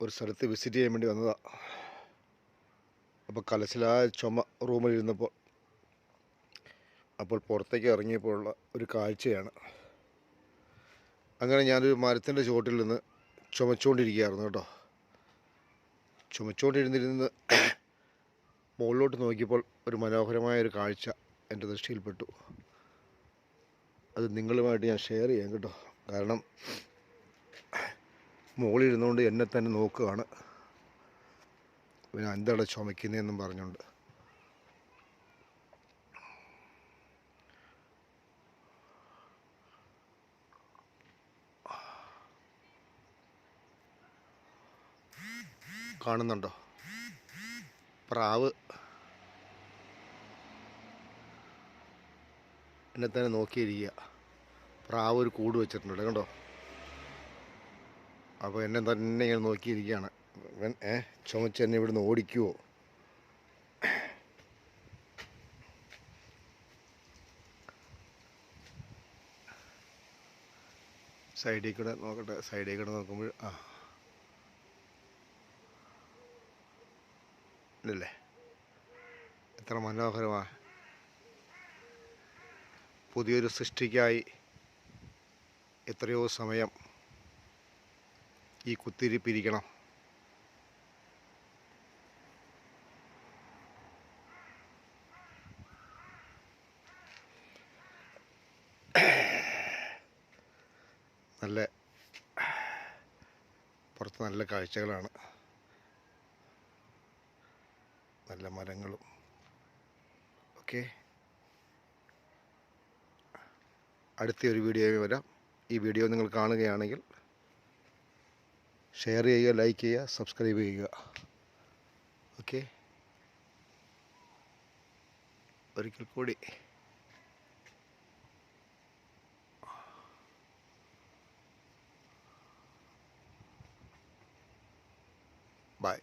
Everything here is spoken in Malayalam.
ഒരു സ്ഥലത്ത് വിസിറ്റ് ചെയ്യാൻ വേണ്ടി വന്നതാണ്. അപ്പോൾ കലശലായ ചുമ റൂമിലിരുന്നപ്പോൾ പുറത്തേക്ക് ഇറങ്ങിയപ്പോഴുള്ള ഒരു കാഴ്ചയാണ്. അങ്ങനെ ഞാനൊരു മരത്തിൻ്റെ ചുവട്ടിൽ നിന്ന് ചുമച്ചുകൊണ്ടിരിക്കുകയായിരുന്നു കേട്ടോ. ചുമച്ചുകൊണ്ടിരുന്നിരുന്ന് മുകളിലോട്ട് നോക്കിയപ്പോൾ ഒരു മനോഹരമായൊരു കാഴ്ച എൻ്റെ ദൃഷ്ടിയിൽപ്പെട്ടു. അത് നിങ്ങളുമായിട്ട് ഞാൻ ഷെയർ ചെയ്യാം കേട്ടോ. കാരണം മുകളിലിരുന്നുകൊണ്ട് എന്നെ തന്നെ നോക്കുകയാണ്, പിന്നെ എന്താണ് ചുമക്കുന്നതെന്നും പറഞ്ഞുകൊണ്ട്. കാണുന്നുണ്ടോ? പ്രാവ് എന്നെ തന്നെ നോക്കിയിരിക്കുക. പ്രാവ് ഒരു കൂട് വെച്ചിട്ടുണ്ട് കണ്ടോ. അപ്പോൾ എന്നെ തന്നെ ഇങ്ങനെ നോക്കിയിരിക്കുകയാണ്. ചുമച്ച് എന്നെ ഇവിടുന്ന് ഓടിക്കുമോ? സൈഡിൽ കൂടെ നോക്കട്ടെ. സൈഡിൽ കൂടെ നോക്കുമ്പോൾ ഇല്ലല്ലേ, എത്ര മനോഹരമാണ്. പുതിയൊരു സൃഷ്ടിക്കായി എത്രയോ സമയം ഈ കുത്തിരിപ്പിരിക്കണം. നല്ല പുറത്ത് നല്ല കാഴ്ചകളാണ്, നല്ല മരങ്ങളും. ഓക്കെ, അടുത്തൊരു വീഡിയോയിൽ വരാം. ഈ വീഡിയോ നിങ്ങൾ കാണുകയാണെങ്കിൽ ഷെയർ ചെയ്യുക, ലൈക്ക് ചെയ്യുക, സബ്സ്ക്രൈബ് ചെയ്യുക. ഓക്കെ, ഒരിക്കൽ കൂടി ബൈ.